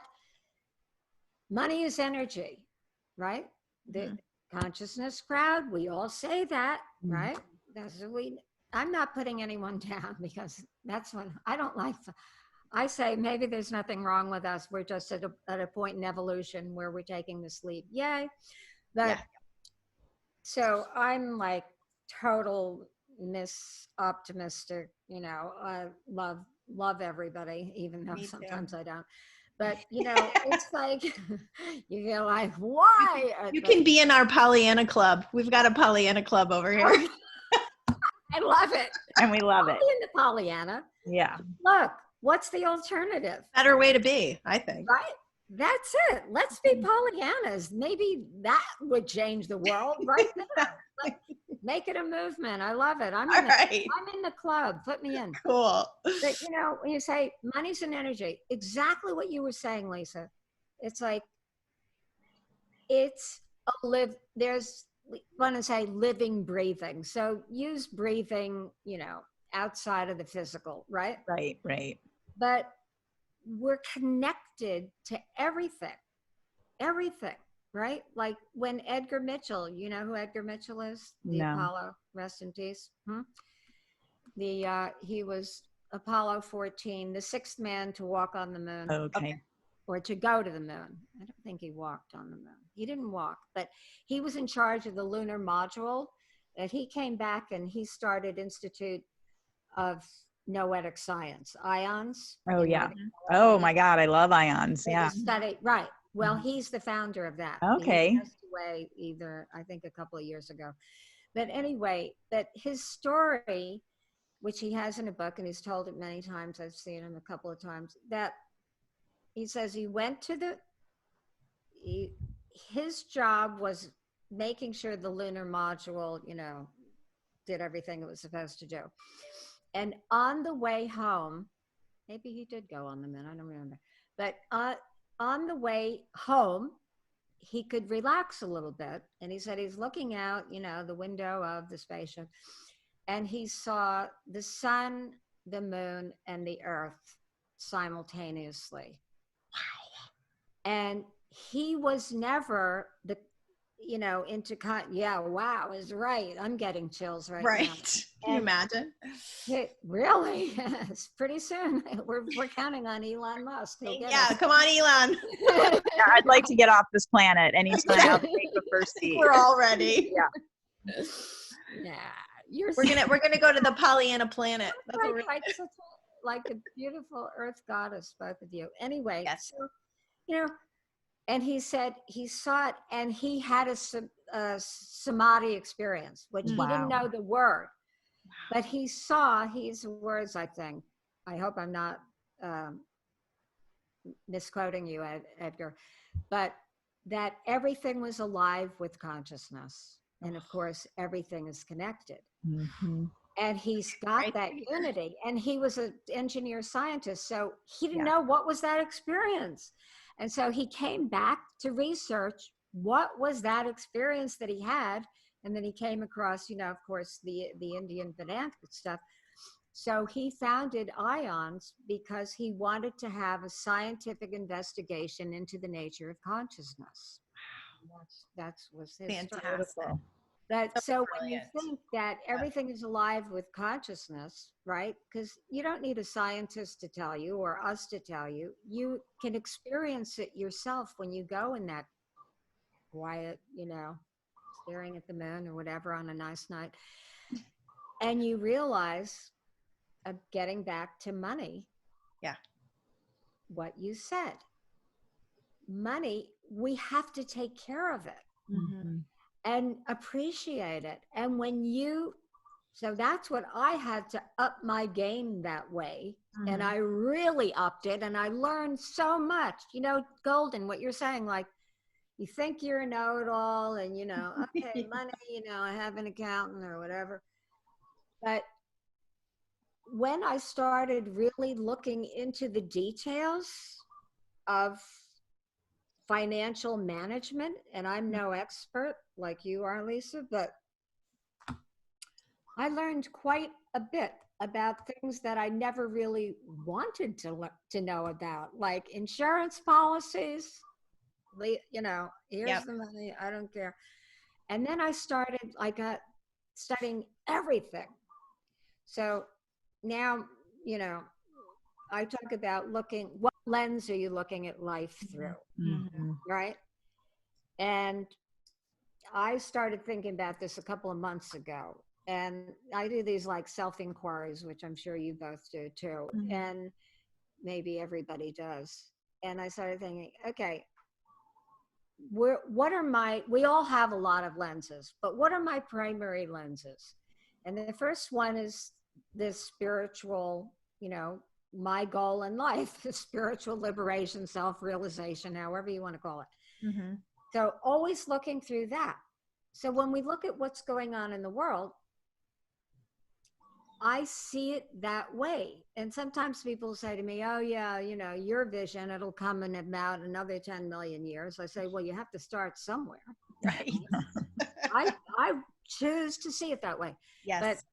money is energy, right? The consciousness crowd, we all say that, right? That's what I'm not putting anyone down, because that's what I don't like. I say maybe there's nothing wrong with us. We're just at a point in evolution where we're taking this leap. Yay. But so I'm like total optimistic, love everybody, even though sometimes I don't. But it's like you feel like, why? You can be in our Pollyanna club. We've got a Pollyanna club over here. I love it. And we love it. In the Pollyanna. Yeah. Look, what's the alternative? Better way to be, I think. Right? That's it. Let's be Pollyannas. Maybe that would change the world right there. Make it a movement. I love it. I'm in the club. Put me in. Cool. But when you say money's an energy, exactly what you were saying, Lisa. It's like there's want to say living, breathing. So use breathing, outside of the physical, right? Right. But we're connected to everything, right? Like when Edgar Mitchell, you know who Edgar Mitchell is? The Apollo, rest in peace. He was Apollo 14, the sixth man to walk on the moon. Okay. Or to go to the moon. I don't think he walked on the moon. He didn't walk, but he was in charge of the lunar module. And he came back and he started Institute of Noetic Science, ions. Oh, yeah. Oh, my God. I love ions. Yeah. Study, right. Well, he's the founder of that. Okay. He passed away I think a couple of years ago. But anyway, that his story, which he has in a book, and he's told it many times, I've seen him a couple of times, that he says he went to his job was making sure the lunar module, did everything it was supposed to do. And on the way home, maybe he did go on the moon, I don't remember. But on the way home, he could relax a little bit. And he said he's looking out, the window of the spaceship, and he saw the sun, the moon, and the earth simultaneously. And he was never wow is right. I'm getting chills right now. Can you imagine? Really? Yes. Pretty soon we're counting on Elon Musk. Come on, Elon. Yeah, I'd like to get off this planet anytime. I'll take the first seat. We're all ready. Yeah. We're gonna go to the Pollyanna planet. That's what we're like a beautiful earth goddess, both of you. Anyway, so, and he said he saw it, and he had a samadhi experience, which he didn't know the word, but he saw his words. I think. I hope I'm not misquoting you, Edgar, but that everything was alive with consciousness, and of course, everything is connected. And he's got that unity. And he was an engineer scientist, so he didn't know what was that experience. And so he came back to research what was that experience that he had. And then he came across, of course, the Indian Vedanta stuff. So he founded IONS because he wanted to have a scientific investigation into the nature of consciousness. That was his fantastic. Story. So when you think that everything is alive with consciousness, right? Because you don't need a scientist to tell you or us to tell you. You can experience it yourself when you go in that quiet, staring at the moon or whatever on a nice night. And you realize, getting back to money, what you said. Money, we have to take care of it. And appreciate it. And so that's what I had to up my game that way. And I really upped it, and I learned so much. Goldyn, what you're saying, like, you think you're a know-it-all and, okay, money, I have an accountant or whatever. But when I started really looking into the details of financial management, and I'm no expert like you are, Lisa, but I learned quite a bit about things that I never really wanted to know about, like insurance policies. You know, here's the money, I don't care. And then I started studying everything. So now, you know, I talk about looking, what lens are you looking at life through, right? And I started thinking about this a couple of months ago. And I do these like self-inquiries, which I'm sure you both do too. And maybe everybody does. And I started thinking, okay, we all have a lot of lenses, but what are my primary lenses? And the first one is this spiritual, you know, my goal in life, spiritual liberation, self-realization, however you want to call it. So always looking through that. So when we look at what's going on in the world, I see it that way. And sometimes people say to me, oh yeah, you know, your vision, it'll come in about another 10 million years. I say, well, you have to start somewhere. Right. I choose to see it that way. Yes.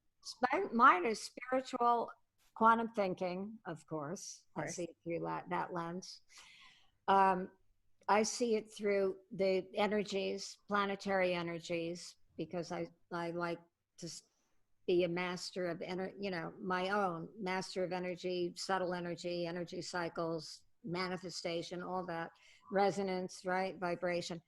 But mine is spiritual quantum thinking, of course. I see it through that lens. I see it through the energies, planetary energies, because I like to be a master of you know, my own master of energy, subtle energy, energy cycles, manifestation, all that, resonance, right? Vibration.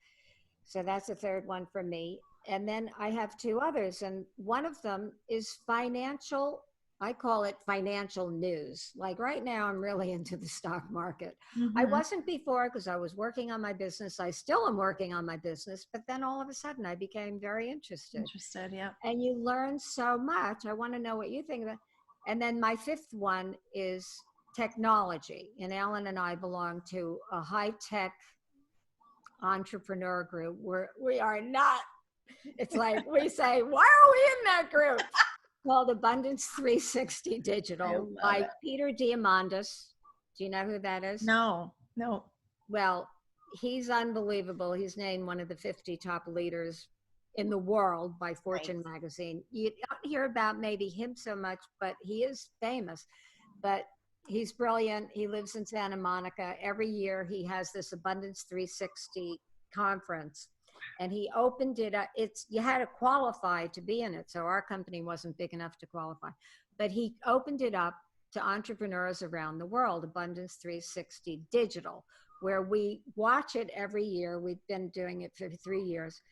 So that's the third one for me. And then I have two others, and one of them is financial. I call it financial news. Like right now, I'm really into the stock market. I wasn't before because I was working on my business. I still am working on my business, but then all of a sudden I became very interested. Yeah. And you learn so much. I want to know what you think of it. And then my fifth one is technology. And Ellen and I belong to a high-tech entrepreneur group where we are not, it's like we say, why are we in that group? Called Abundance 360 Digital by Peter Diamandis. Do you know who that is? No. Well, he's unbelievable. He's named one of the 50 top leaders in the world by Fortune magazine. You don't hear about maybe him so much, but he is famous. But he's brilliant. He lives in Santa Monica. Every year he has this Abundance 360 conference. And he opened it up. You had to qualify to be in it. So our company wasn't big enough to qualify. But he opened it up to entrepreneurs around the world, Abundance 360 Digital, where we watch it every year. We've been doing it for 3 years.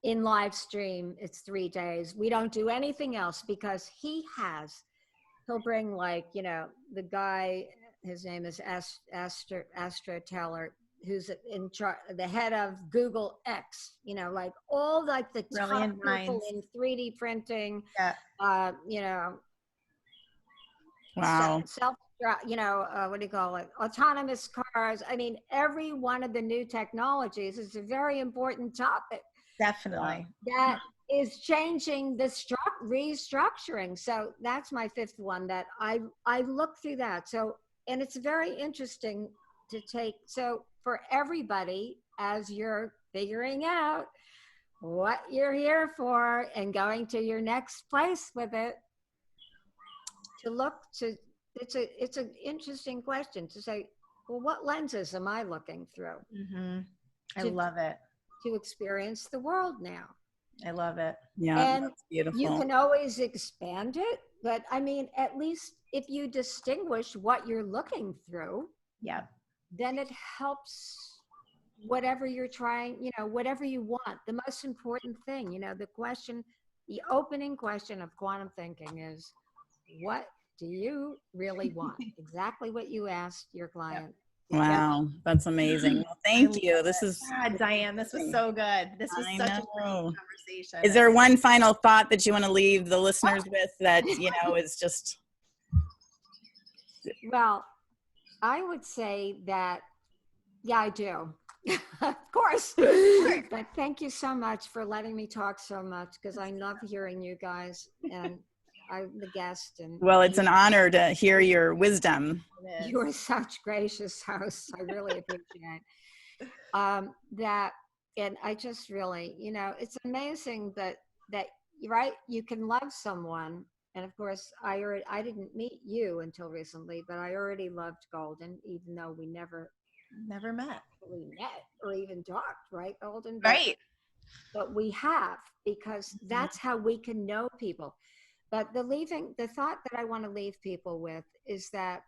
In live stream, it's 3 days. We don't do anything else because he'll bring like, you know, the guy, his name is Astro Teller, who's in charge, the head of Google X, you know, like all like the top people in 3D printing, you know, wow, you know, what do you call it? Autonomous cars. I mean, every one of the new technologies is a very important topic. Definitely. That is changing the restructuring. So that's my fifth one that I look through that. So, and it's very interesting to take. So for everybody, as you're figuring out what you're here for and going to your next place with it, to look to, it's an interesting question to say, well, what lenses am I looking through? I love it. To experience the world now. I love it. Yeah, and that's beautiful. You can always expand it, but I mean, at least if you distinguish what you're looking through, then it helps whatever you're trying, you know, whatever you want. The most important thing, you know, the opening question of quantum thinking is, what do you really want? Exactly what you asked your client. Wow, that's amazing. Well, thank you. This is God, Diane, this was so good. This was such a great conversation. Is there one final thought that you want to leave the listeners with that, you know, is just? Well, I would say that, yeah, I do. Of course. But thank you so much for letting me talk so much, because I love hearing you guys, and I'm the guest. And well, it's an honor to hear your wisdom. You are such gracious hosts. I really appreciate that. And I just really, you know, it's amazing that right, you can love someone And of course, I didn't meet you until recently, but I already loved Goldyn, even though we never met really met or even talked, right, Goldyn? right. But we have, because that's how we can know people. But the thought that I want to leave people with is that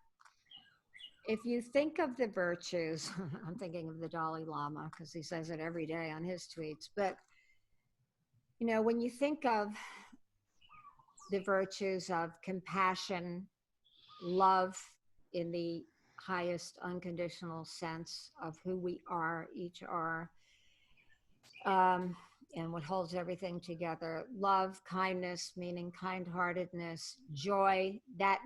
if you think of the virtues, I'm thinking of the Dalai Lama because he says it every day on his tweets. But, you know, when you think of the virtues of compassion, love in the highest unconditional sense of who we are, each are, and what holds everything together, love, kindness, meaning kind-heartedness, joy that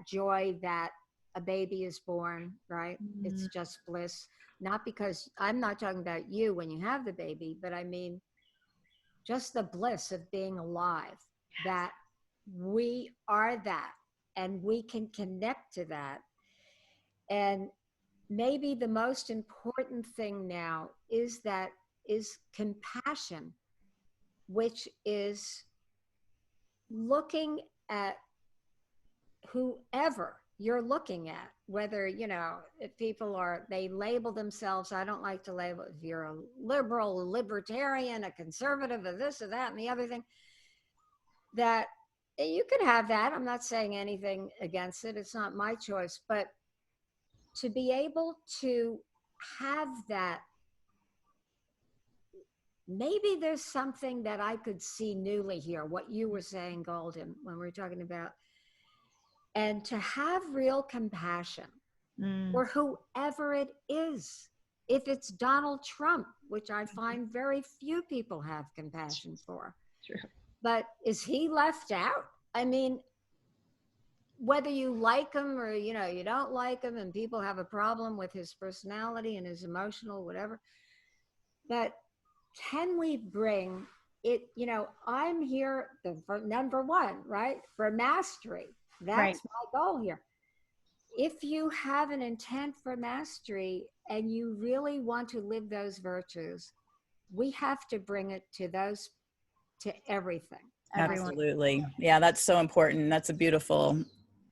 a baby is born, right? It's just bliss. Not because, I'm not talking about you when you have the baby, but I mean just the bliss of being alive, that we are that, and we can connect to that. And maybe the most important thing now is compassion, which is looking at whoever you're looking at, whether, you know, if people they label themselves, I don't like to label, if you're a liberal, a libertarian, a conservative, or this or that and the other thing, that you can have that. I'm not saying anything against it. It's not my choice, but to be able to have that, maybe there's something that I could see newly here, what you were saying, Goldyn, when we were talking about, and to have real compassion for whoever it is. If it's Donald Trump, which I find very few people have compassion for, but is he left out? I mean, whether you like him or, you know, you don't like him, and people have a problem with his personality and his emotional, whatever, but can we bring it, you know, I'm here for number one, right? For mastery. That's my goal here. If you have an intent for mastery and you really want to live those virtues, we have to bring it to everything. Absolutely. Yeah, that's so important. That's a beautiful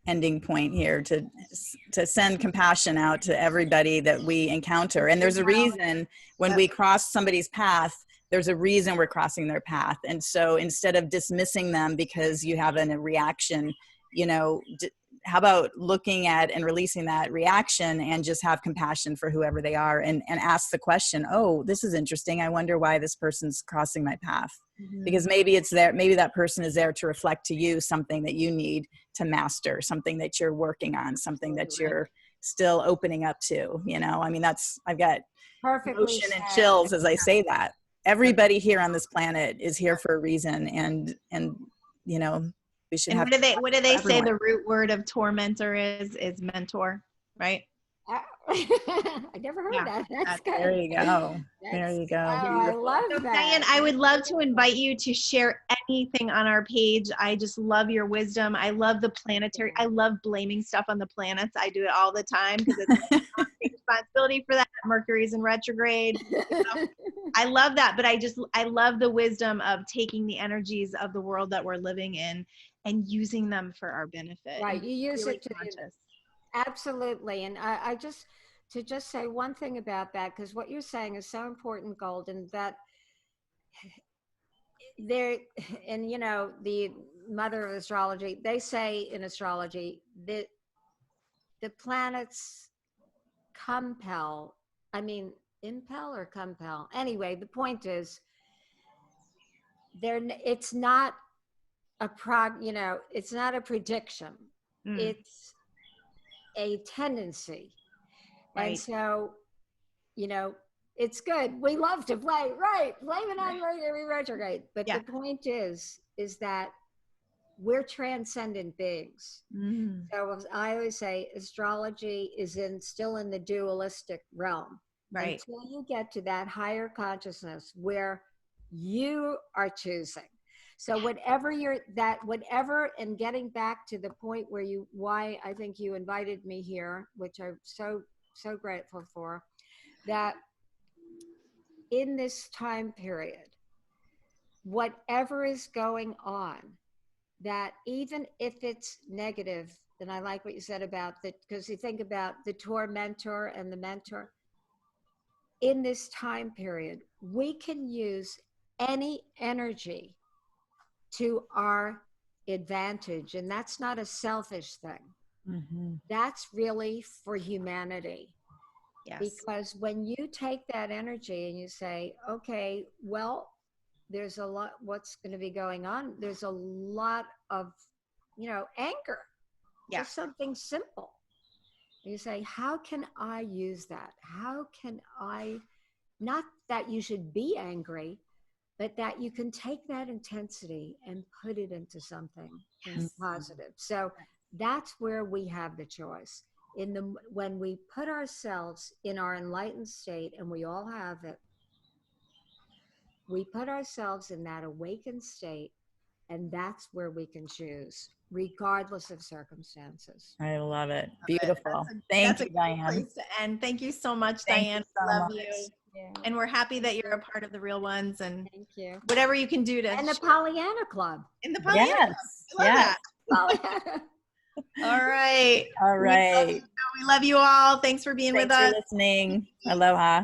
ending point here, to send compassion out to everybody that we encounter. And there's a reason when we cross somebody's path, there's a reason we're crossing their path. And so instead of dismissing them because you have a reaction, you know, how about looking at and releasing that reaction and just have compassion for whoever they are, and ask the question, oh, this is interesting. I wonder why this person's crossing my path. Because maybe it's there, maybe that person is there to reflect to you something that you need to master, something that you're working on, something that you're still opening up to, you know. I mean, I've got emotion and chills as I say that. Everybody here on this planet is here for a reason, and you know, we should have. What do they say the root word of tormentor is mentor, right? I never heard that. That's good. There you go. There you go. Oh, I love that. Dianne, I would love to invite you to share anything on our page. I just love your wisdom. I love the planetary. I love blaming stuff on the planets. I do it all the time because it's take responsibility for that. Mercury's in retrograde. You know? I love that, but I love the wisdom of taking the energies of the world that we're living in and using them for our benefit. Right, you use it to absolutely. And I just say one thing about that, because what you're saying is so important, Goldyn, that there, and you know, the mother of astrology, they say in astrology that the planets impel or compel. Anyway, the point is, it's not it's not a prediction. It's a tendency. Right. And so, you know, it's good. We love to blame it on Mercury retrograde. But the point is that we're transcendent beings. So I always say astrology is still in the dualistic realm. Right. Until you get to that higher consciousness where you are choosing. So whatever and getting back to the point why I think you invited me here, which I'm so grateful for, that in this time period, whatever is going on, that even if it's negative, and I like what you said about that, because you think about the tormentor and the mentor, in this time period, we can use any energy to our advantage. And that's not a selfish thing. Mm-hmm. That's really for humanity. Yes. Because when you take that energy and you say, okay, well, there's a lot, what's going to be going on? There's a lot of, anger. Yeah. Just something simple. You say, how can I use that? How can I, not that you should be angry, but that you can take that intensity and put it into something positive. So that's where we have the choice. When we put ourselves in our enlightened state, and we all have it, we put ourselves in that awakened state, and that's where we can choose, regardless of circumstances. I love it. Beautiful. Thank you, Dianne. place to end. Thank you so much, Thank Dianne. you so Love much. you. Yeah. And we're happy that you're a part of the Real Ones, and Thank you. whatever you can do to And the Pollyanna Club. in the Pollyanna. Yes. I love Yes. Pollyanna. All right. All right. We love you all. Thanks for being Thanks with us. for listening. Aloha.